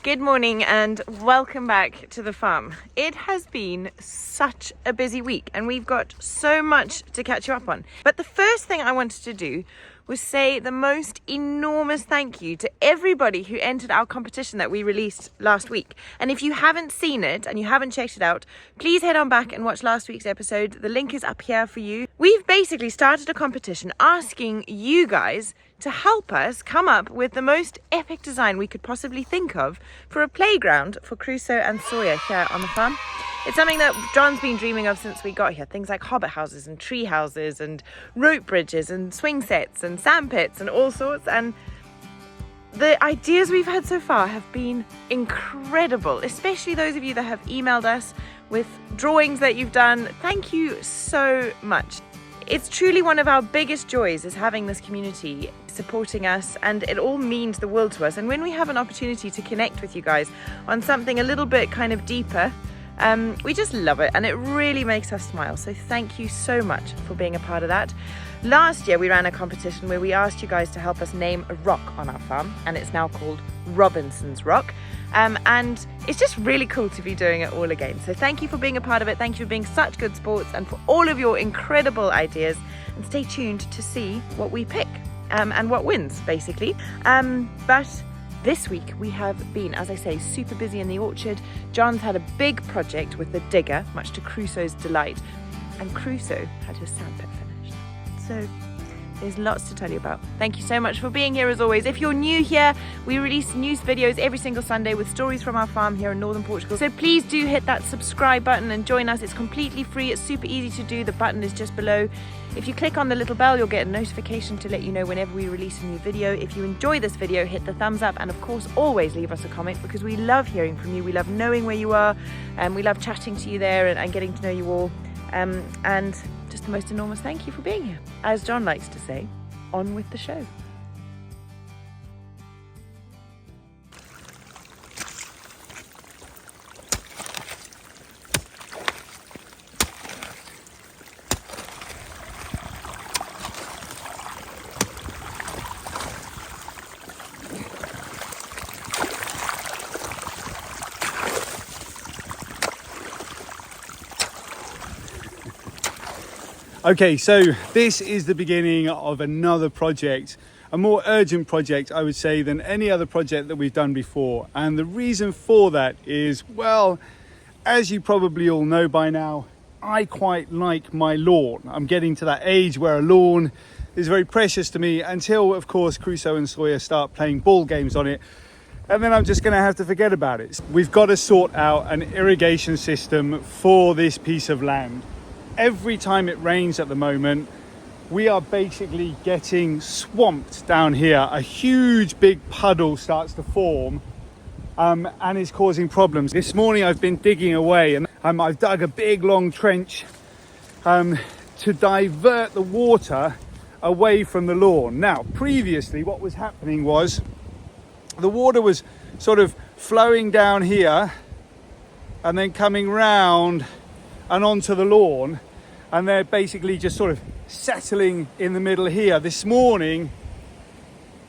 Good morning and welcome back to the farm. It has been such a busy week and we've got so much to catch you up on. But the first thing I wanted to do was say the most enormous thank you to everybody who entered our competition that we released last week. And if you haven't seen it and you haven't checked it out, please head on back and watch last week's episode. The link is up here for you. We've basically started a competition asking you guys to help us come up with the most epic design we could possibly think of for a playground for Crusoe and Sawyer here on the farm. It's something that John's been dreaming of since we got here. Things like hobbit houses and tree houses and rope bridges and swing sets and sandpits and all sorts. And the ideas we've had so far have been incredible, especially those of you that have emailed us with drawings that you've done. Thank you so much. It's truly one of our biggest joys is having this community supporting us, and it all means the world to us. And when we have an opportunity to connect with you guys on something a little bit kind of deeper, we just love it and it really makes us smile. So thank you so much for being a part of that. Last year we ran a competition where we asked you guys to help us name a rock on our farm, and it's now called Robinson's Rock. And it's just really cool to be doing it all again. So thank you for being a part of it. Thank you for being such good sports and for all of your incredible ideas. And stay tuned to see what we pick and what wins, basically. But this week we have been, as I say, super busy in the orchard. John's had a big project with the digger, much to Crusoe's delight. And Crusoe had his sandpit finished. So there's lots to tell you about. Thank you so much for being here as always. If you're new here, we release news videos every single Sunday with stories from our farm here in northern Portugal. So please do hit that subscribe button and join us. It's completely free. It's super easy to do. The button is just below. If you click on the little bell, you'll get a notification to let you know whenever we release a new video. If you enjoy this video, hit the thumbs up, and of course always leave us a comment, because we love hearing from you. We love knowing where you are, and we love chatting to you there and getting to know you all. And just the most enormous thank you for being here. As John likes to say, on with the show. Okay, so this is the beginning of another project, a more urgent project, I would say, than any other project that we've done before. And the reason for that is, well, as you probably all know by now, I quite like my lawn. I'm getting to that age where a lawn is very precious to me until, of course, Crusoe and Sawyer start playing ball games on it. And then I'm just going to have to forget about it. We've got to sort out an irrigation system for this piece of land. Every time it rains at the moment, we are basically getting swamped down here. A huge big puddle starts to form and is causing problems. This morning I've been digging away, and I've dug a big long trench to divert the water away from the lawn. Now, previously what was happening was the water was sort of flowing down here and then coming round and onto the lawn, and they're basically just sort of settling in the middle here. This morning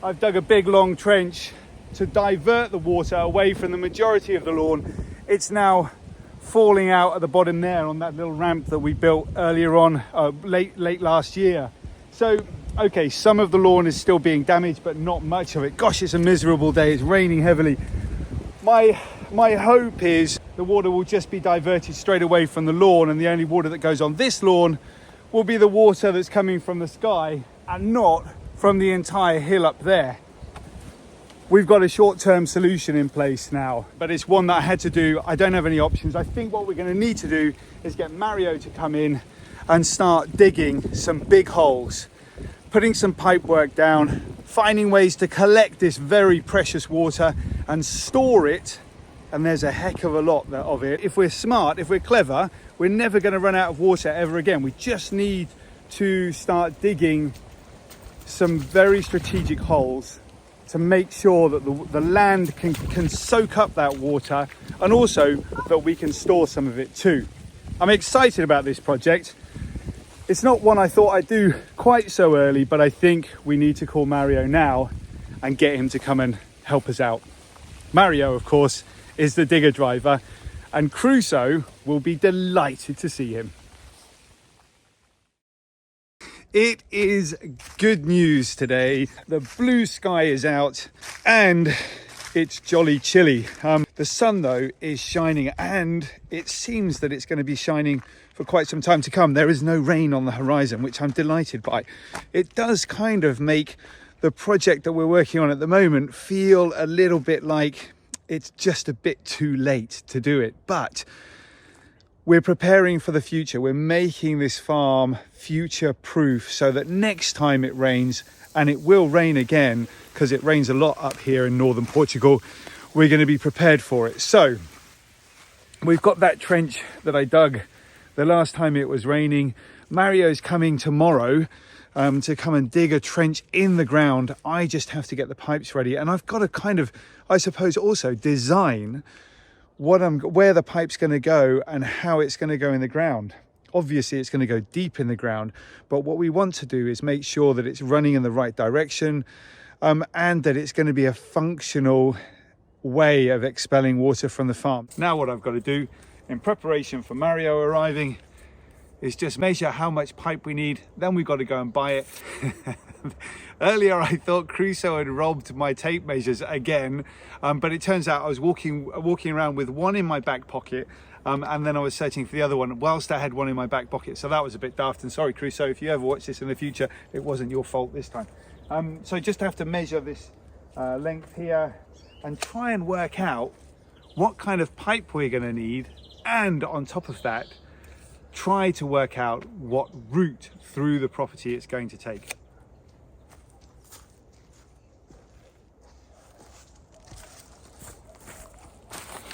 I've dug a big long trench to divert the water away from the majority of the lawn. It's now falling out at the bottom there on that little ramp that we built earlier on, late last year. So okay, some of the lawn is still being damaged, but not much of it. Gosh, it's a miserable day. It's raining heavily. My hope is the water will just be diverted straight away from the lawn, and the only water that goes on this lawn will be the water that's coming from the sky and not from the entire hill up there. We've got a short-term solution in place now, but it's one that I had to do. I don't have any options. I think what we're going to need to do is get Mario to come in and start digging some big holes, putting some pipe work down, finding ways to collect this very precious water and store it. And there's a heck of a lot of it. If we're smart, if we're clever, we're never going to run out of water ever again. We just need to start digging some very strategic holes to make sure that the land can soak up that water, and also that we can store some of it too. I'm excited about this project. It's not one I thought I'd do quite so early, but I think we need to call Mario now and get him to come and help us out. Mario, of course, is the digger driver, and Crusoe will be delighted to see him. It is good news today. The blue sky is out and it's jolly chilly. The sun though is shining, and it seems that it's going to be shining for quite some time to come. There is no rain on the horizon, which I'm delighted by. It does kind of make the project that we're working on at the moment feel a little bit like it's just a bit too late to do it, but we're preparing for the future. We're making this farm future proof so that next time it rains, and it will rain again because it rains a lot up here in northern Portugal, we're going to be prepared for it. So we've got that trench that I dug the last time it was raining. Mario's coming tomorrow to come and dig a trench in the ground. I just have to get the pipes ready, and I've got to kind of, I suppose, also design where the pipe's going to go and how it's going to go in the ground. Obviously it's going to go deep in the ground, but what we want to do is make sure that it's running in the right direction, and that it's going to be a functional way of expelling water from the farm. Now what I've got to do in preparation for Mario arriving is just measure how much pipe we need, then we've got to go and buy it. Earlier I thought Crusoe had robbed my tape measures again, but it turns out I was walking around with one in my back pocket, and then I was searching for the other one whilst I had one in my back pocket, so that was a bit daft. And sorry Crusoe, if you ever watch this in the future, it wasn't your fault this time. So just have to measure this length here and try and work out what kind of pipe we're going to need, and on top of that try to work out what route through the property it's going to take.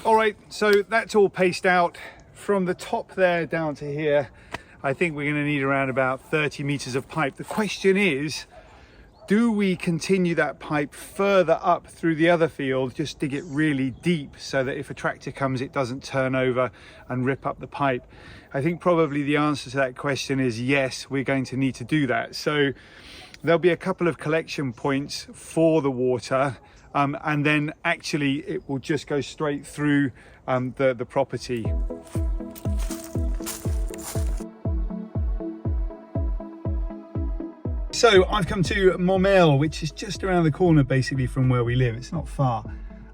All right, so that's all paced out from the top there down to here. I think we're going to need around about 30 meters of pipe. The question is, do we continue that pipe further up through the other field, just dig it really deep so that if a tractor comes it doesn't turn over and rip up the pipe? I think probably the answer to that question is yes, we're going to need to do that. So there'll be a couple of collection points for the water, and then actually it will just go straight through the property. So I've come to Momel, which is just around the corner basically from where we live. It's not far.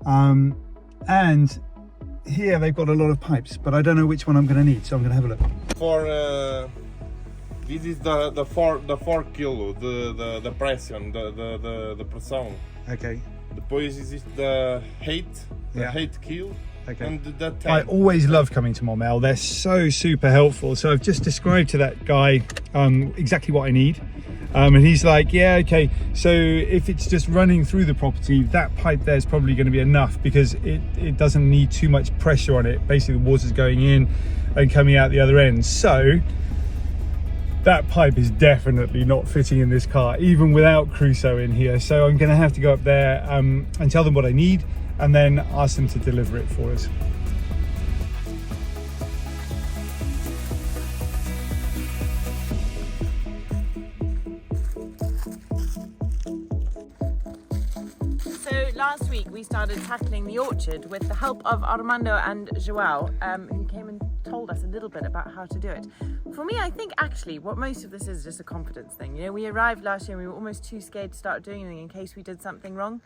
And here they've got a lot of pipes, but I don't know which one I'm going to need, so I'm going to have a look. For this is the 4 kilo, the pressure, the pressão. Okay. Depois existe the 8 kilo. Okay. And the 10. I always love coming to Momel. They're so super helpful. So I've just described to that guy exactly what I need. And he's like, yeah, okay, so if it's just running through the property, that pipe there is probably going to be enough because it doesn't need too much pressure on it. Basically the water's going in and coming out the other end. So that pipe is definitely not fitting in this car, even without Crusoe in here. So I'm going to have to go up there and tell them what I need and then ask them to deliver it for us. Last week we started tackling the orchard with the help of Armando and Joao, who came and told us a little bit about how to do it. For me, I think actually what most of this is just a confidence thing. You know, we arrived last year and we were almost too scared to start doing anything in case we did something wrong.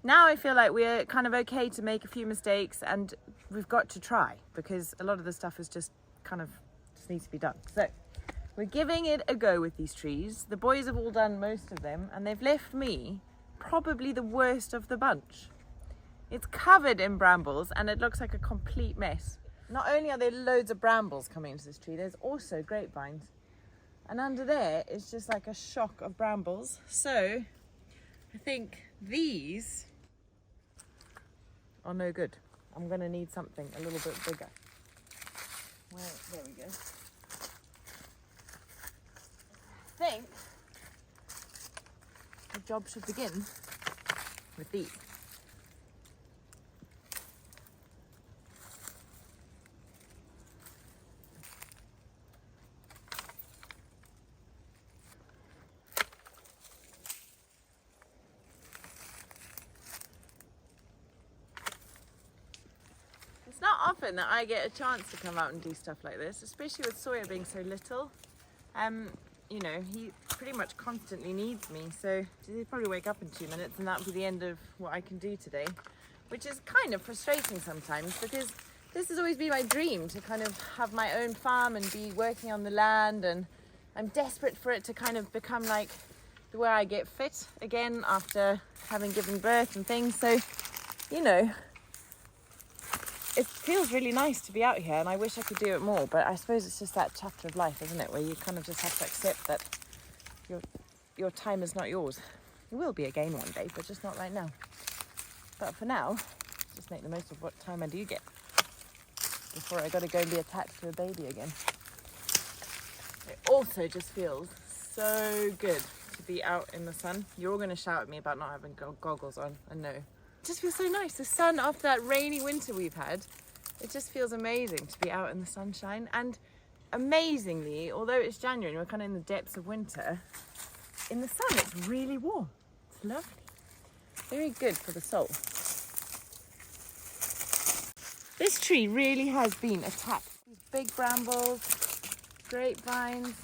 Now I feel like we're kind of okay to make a few mistakes, and we've got to try because a lot of the stuff is just kind of just needs to be done. So we're giving it a go with these trees. The boys have all done most of them and they've left me probably the worst of the bunch. It's covered in brambles and it looks like a complete mess. Not only are there loads of brambles coming into this tree, there's also grapevines. And under there is just like a shock of brambles. So I think these are no good. I'm gonna need something a little bit bigger. Well, there we go. I think the job should begin with these. It's not often that I get a chance to come out and do stuff like this, especially with Sawyer being so little. You know, he pretty much constantly needs me, so he'll probably wake up in 2 minutes and that'll be the end of what I can do today, which is kind of frustrating sometimes, because this has always been my dream, to kind of have my own farm and be working on the land, and I'm desperate for it to kind of become like where I get fit again after having given birth and things. So, you know, it feels really nice to be out here, and I wish I could do it more, but I suppose it's just that chapter of life, isn't it, where you kind of just have to accept that your time is not yours. It will be again one day, but just not right now. But for now, just make the most of what time I do get before I got to go and be attached to a baby again. It also just feels so good to be out in the sun. You're all going to shout at me about not having goggles on, I know. It just feels so nice. The sun, after that rainy winter we've had, it just feels amazing to be out in the sunshine. And amazingly, although it's January and we're kind of in the depths of winter, in the sun it's really warm. It's lovely. Very good for the soul. This tree really has been attacked. These big brambles, grapevines.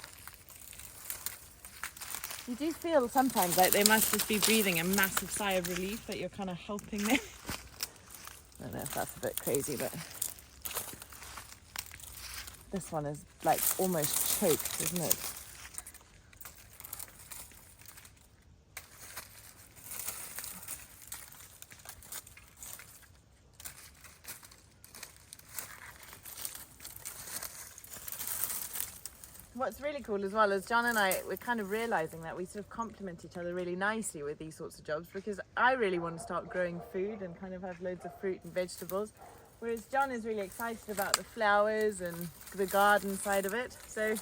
You do feel sometimes like they must just be breathing a massive sigh of relief that you're kind of helping them. I don't know if that's a bit crazy, but this one is like almost choked, isn't it? What's really cool as well is John and I, we're kind of realising that we sort of complement each other really nicely with these sorts of jobs, because I really want to start growing food and kind of have loads of fruit and vegetables, whereas John is really excited about the flowers and the garden side of it. So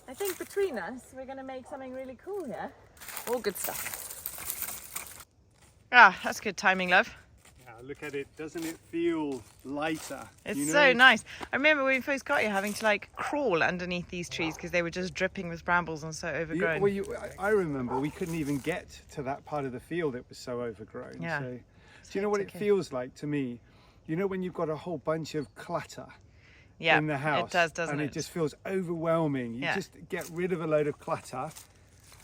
I think between us, we're going to make something really cool here. All good stuff. Ah, that's good timing, love. Look at it, doesn't it feel lighter? It's so nice. I remember when we first got here having to like crawl underneath these trees because they were just dripping with brambles and so overgrown. I remember we couldn't even get to that part of the field, it was so overgrown. Yeah. So, do you know what it feels like to me? You know when you've got a whole bunch of clutter in the house? It does, doesn't it? And it just feels overwhelming. You just get rid of a load of clutter.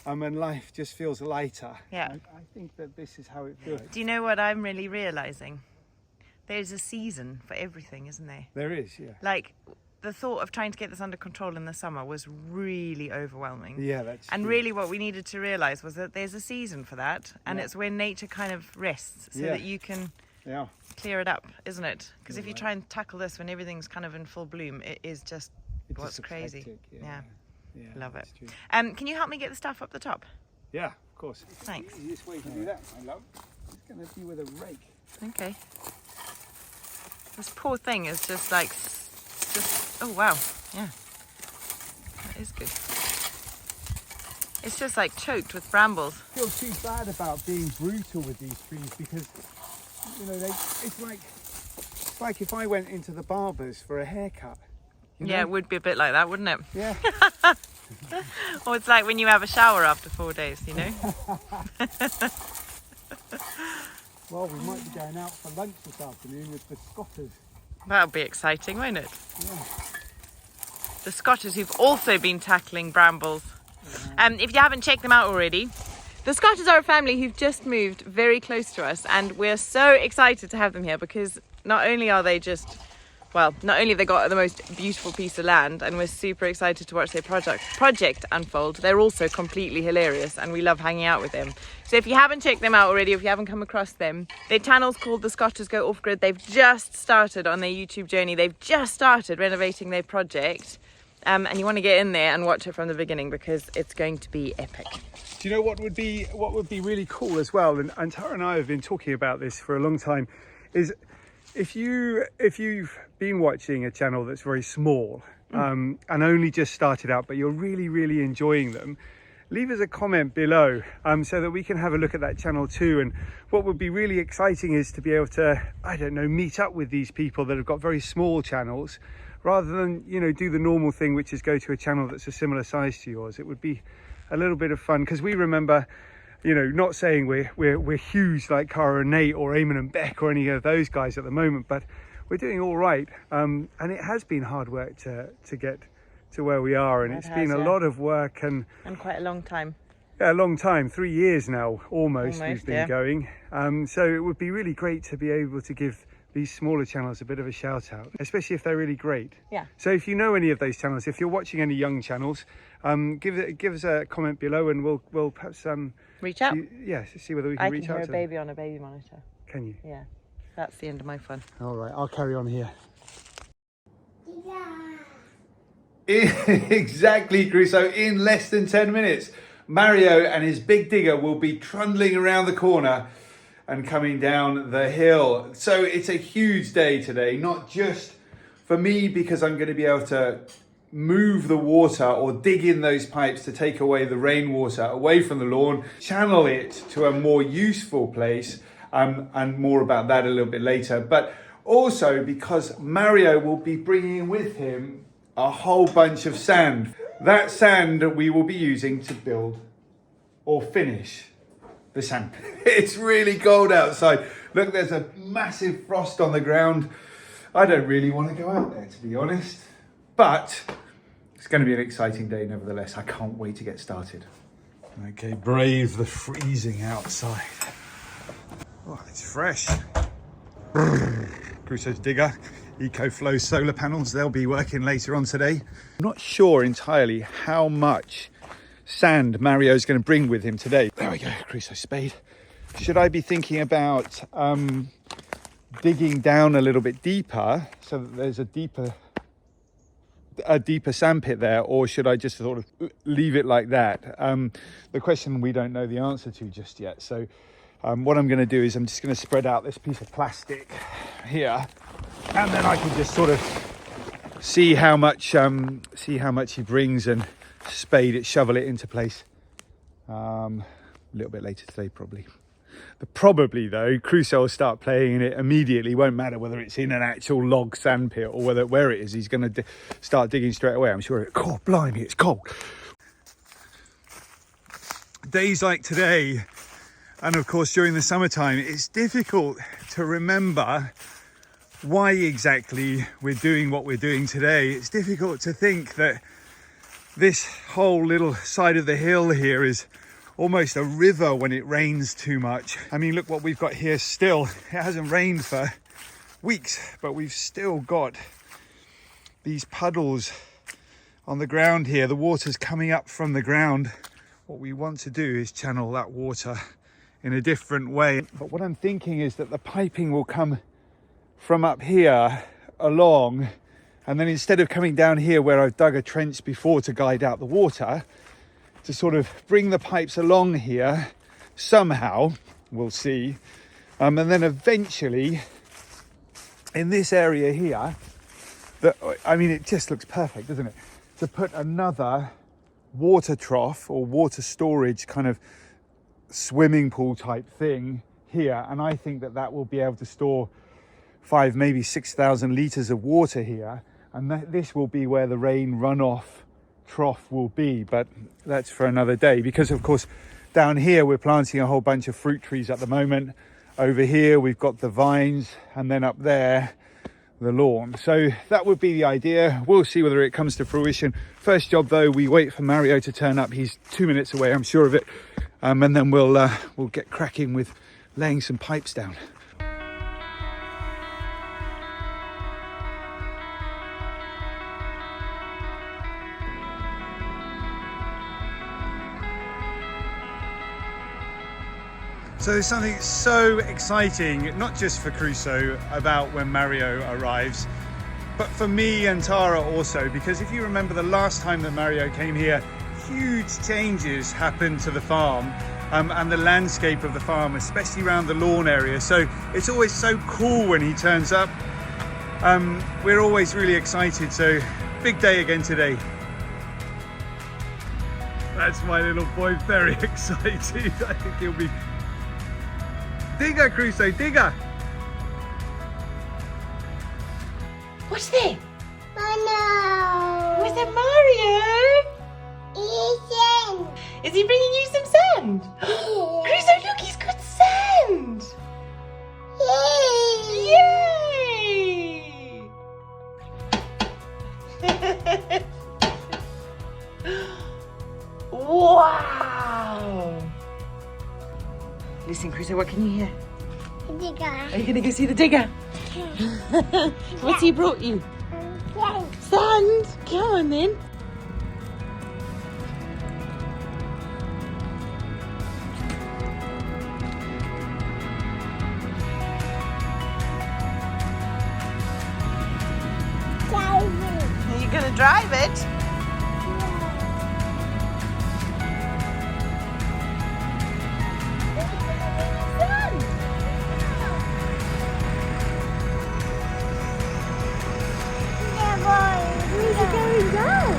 And life just feels lighter. Yeah. I think that this is how it feels. Do you know what I'm really realising? There's a season for everything, isn't there? There is, yeah. Like, the thought of trying to get this under control in the summer was really overwhelming. Yeah, that's And true. really what we needed to realise was that there's a season for that, and it's when nature kind of rests so that you can clear it up, isn't it? Because if you try and tackle this when everything's kind of in full bloom, it is just what's crazy. Hectic, Yeah. Love it. True. Can you help me get the stuff up the top? Yeah, of course. Thanks. The easiest way to do that, my love, is going to be with a rake. Okay. This poor thing is just like, oh wow, yeah. That is good. It's just like choked with brambles. I feel too bad about being brutal with these trees because, you know, it's like if I went into the barber's for a haircut. You know? Yeah, it would be a bit like that, wouldn't it? Yeah. Or it's like when you have a shower after 4 days, you know? Well, we might be going out for lunch this afternoon with the Scotters. That'll be exciting, won't it? Yeah. The Scotters who've also been tackling brambles. If you haven't checked them out already, the Scotters are a family who've just moved very close to us, and we're so excited to have them here because not only are they just... Well, not only have they got the most beautiful piece of land, and we're super excited to watch their project unfold, they're also completely hilarious and we love hanging out with them. So if you haven't checked them out already, if you haven't come across them, their channel's called The Scotters Go Off Grid. They've just started on their YouTube journey. They've just started renovating their project. And you want to get in there and watch it from the beginning because it's going to be epic. Do you know what would be really cool as well? And Tara and I have been talking about this for a long time, is if you've been watching a channel that's very small and only just started out, but you're really enjoying them, leave us a comment below so that we can have a look at that channel too. And what would be really exciting is to be able to, I don't know, meet up with these people that have got very small channels, rather than, you know, do the normal thing, which is go to a channel that's a similar size to yours. It would be a little bit of fun, because we remember you know, not saying we're huge like Cara and Nate or Eamon and Beck or any of those guys at the moment, but we're doing all right. And it has been hard work to get to where we are, and it's been a lot of work and quite a long time. Yeah, a long time, 3 years now, almost we've been going. So it would be really great to be able to give these smaller channels a bit of a shout out, especially if they're really great. Yeah. So if you know any of those channels, if you're watching any young channels, give us a comment below, and we'll perhaps reach out. See whether we can reach out to I can hear a baby on a baby monitor. Can you? Yeah, that's the end of my fun. All right, I'll carry on here. Exactly, Crusoe. In less than 10 minutes, Mario and his big digger will be trundling around the corner and coming down the hill. So it's a huge day today, not just for me because I'm going to be able to move the water or dig in those pipes to take away the rainwater away from the lawn, channel it to a more useful place, and more about that a little bit later, but also because Mario will be bringing with him a whole bunch of sand. That sand we will be using to build or finish the sandpit. It's really cold outside. Look, there's a massive frost on the ground. I don't really want to go out there, to be honest, but it's going to be an exciting day nevertheless. I can't wait to get started. Okay, brave the freezing outside. Oh, it's fresh. Crusoe's digger, EcoFlow solar panels, they'll be working later on today. I'm not sure entirely how much sand Mario's going to bring with him today. There we go, Crusoe's spade. Should I be thinking about digging down a little bit deeper so that there's a deeper sandpit there, or should I just sort of leave it like that? The question we don't know the answer to just yet. So what I'm going to do is I'm just going to spread out this piece of plastic here, and then I can just sort of see how much he brings and spade it, shovel it into place a little bit later today probably. Probably though, Crusoe will start playing in it immediately. Won't matter whether it's in an actual log sandpit or where it is. He's going to start digging straight away. I'm sure. Oh, blimey, it's cold. Days like today, and of course during the summertime, it's difficult to remember why exactly we're doing what we're doing today. It's difficult to think that this whole little side of the hill here is almost a river when it rains too much. I mean, look what we've got here still. It hasn't rained for weeks, but we've still got these puddles on the ground here. The water's coming up from the ground. What we want to do is channel that water in a different way. But what I'm thinking is that the piping will come from up here along, and then instead of coming down here where I've dug a trench before to guide out the water, to sort of bring the pipes along here somehow, we'll see, and then eventually in this area here, I mean, it just looks perfect, doesn't it, to put another water trough or water storage kind of swimming pool type thing here, and I think that will be able to store 5, maybe 6,000 litres of water here, and this will be where the rain runoff trough will be. But that's for another day, because of course down here we're planting a whole bunch of fruit trees at the moment. Over here we've got the vines, and then up there the lawn. So that would be the idea. We'll see whether it comes to fruition. First job though, we wait for Mario to turn up. He's 2 minutes away, I'm sure of it, and then we'll get cracking with laying some pipes down. So there's something so exciting, not just for Crusoe, about when Mario arrives, but for me and Tara also, because if you remember the last time that Mario came here, huge changes happened to the farm and the landscape of the farm, especially around the lawn area. So it's always so cool when he turns up. We're always really excited, so big day again today. That's my little boy, very excited. I think he'll be... Digger, Crusoe, digger! What's that? Mario! Was it Mario? Ethan! Is he bringing you some sand? Listen, Crusoe, what can you hear? Digger. Are you going to go see the digger? What's he brought you? Yes. Sand! Come on then. Are you going to drive it? Where's it going down?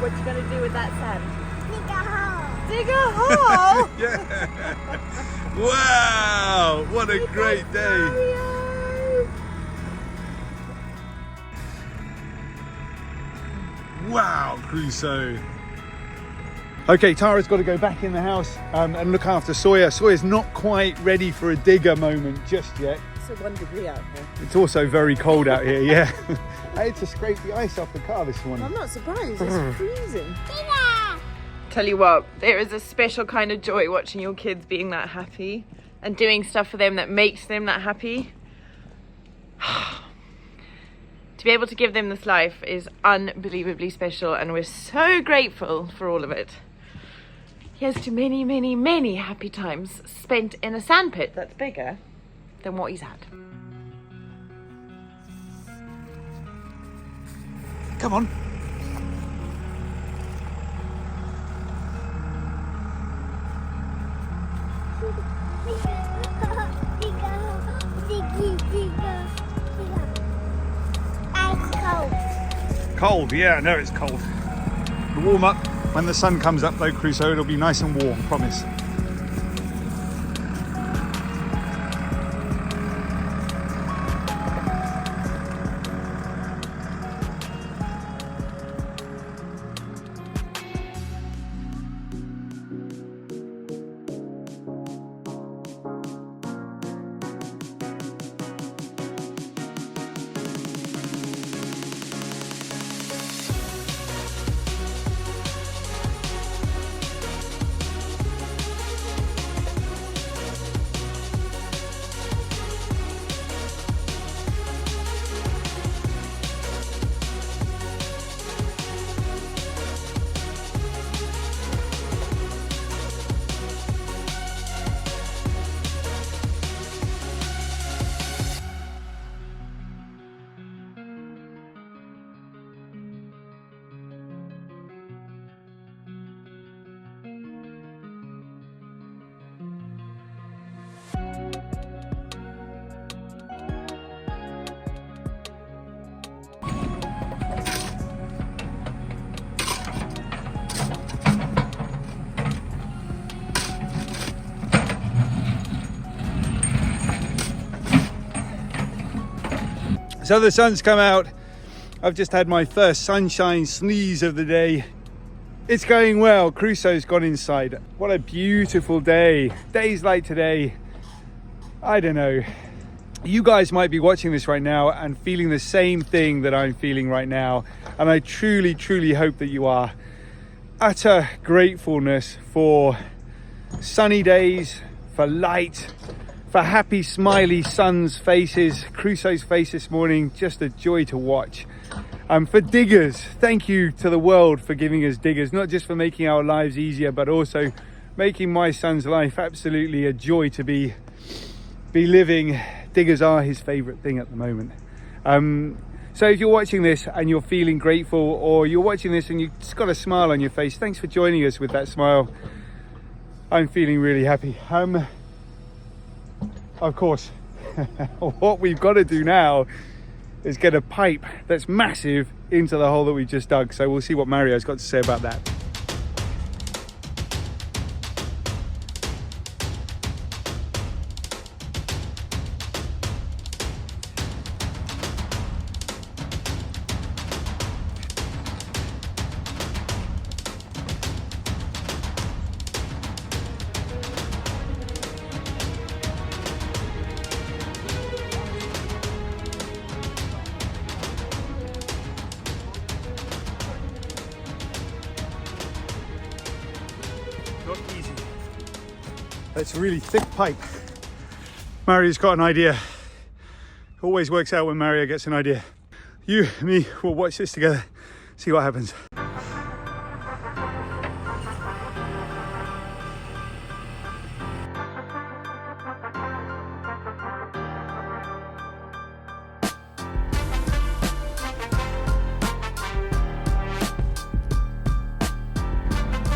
What you going to do with that sand? Dig a hole. Dig a hole? Yeah. Wow, what a great day. Mario. Wow, Crusoe. Okay, Tara's got to go back in the house and look after Sawyer. Sawyer's not quite ready for a digger moment just yet. It's 1 degree out here. It's also very cold out here, yeah. I had to scrape the ice off the car this morning. I'm not surprised, it's freezing. Digger. Tell you what, there is a special kind of joy watching your kids being that happy and doing stuff for them that makes them that happy. To be able to give them this life is unbelievably special, and we're so grateful for all of it. Here's to many, many, many happy times spent in a sandpit that's bigger than what he's had. Come on. Cold, yeah, I know it's cold. It'll warm up when the sun comes up though, Crusoe. It'll be nice and warm, promise. So the sun's come out. I've just had my first sunshine sneeze of the day. It's going well. Crusoe's gone inside. What a beautiful day. Days like today, I don't know. You guys might be watching this right now and feeling the same thing that I'm feeling right now. And I truly, truly hope that you are. Utter gratefulness for sunny days, for light, for happy, smiley sons' faces. Crusoe's face this morning, just a joy to watch. For diggers, thank you to the world for giving us diggers, not just for making our lives easier, but also making my son's life absolutely a joy to be living. Diggers are his favorite thing at the moment. So if you're watching this and you're feeling grateful, or you're watching this and you've just got a smile on your face, thanks for joining us with that smile. I'm feeling really happy. Of course, what we've got to do now is get a pipe that's massive into the hole that we just dug. So we'll see what Mario's got to say about that. It's a really thick pipe. Mario's got an idea. Always works out when Mario gets an idea. You and me will watch this together, see what happens.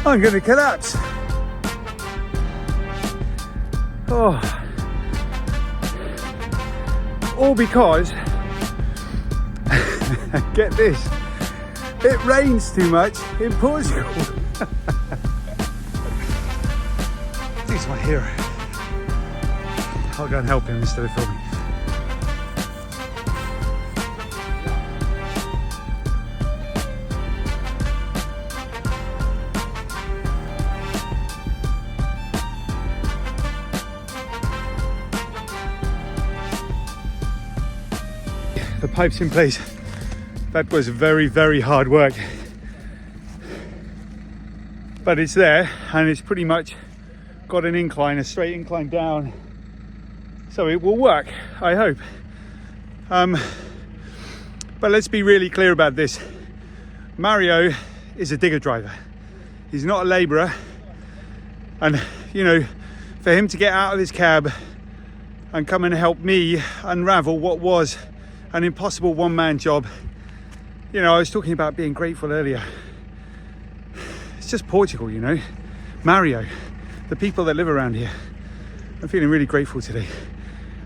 I'm gonna collapse. Oh. All because, get this, it rains too much in Portugal. He's my hero. I'll go and help him instead of filming. The pipes in place. That was very, very hard work. But it's there and it's pretty much got an incline, a straight incline down. So it will work, I hope. But let's be really clear about this. Mario is a digger driver. He's not a labourer. And, you know, for him to get out of his cab and come and help me unravel what was an impossible one-man job. You know, I was talking about being grateful earlier. It's just Portugal, you know. Mario, the people that live around here. I'm feeling really grateful today.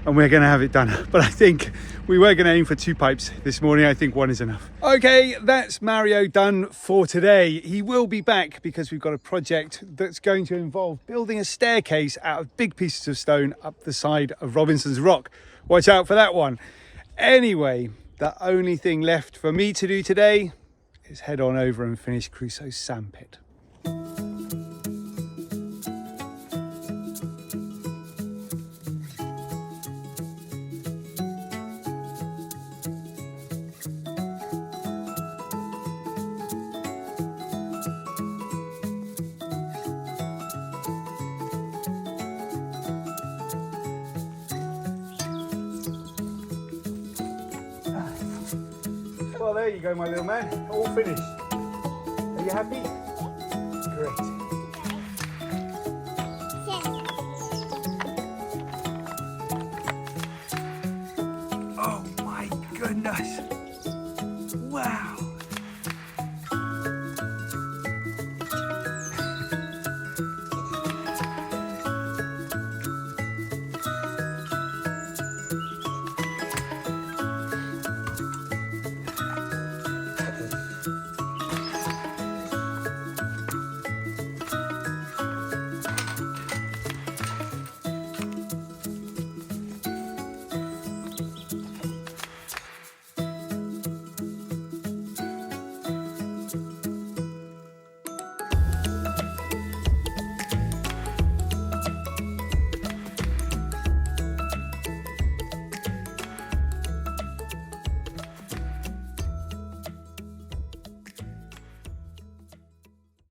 And we're gonna have it done. But I think we were gonna aim for 2 pipes this morning. I think 1 is enough. Okay, that's Mario done for today. He will be back because we've got a project that's going to involve building a staircase out of big pieces of stone up the side of Robinson's Rock. Watch out for that one. Anyway, the only thing left for me to do today is head on over and finish Crusoe's Sandpit. Well, there you go, my little man. All finished. Are you happy? Great. Oh my goodness. Wow.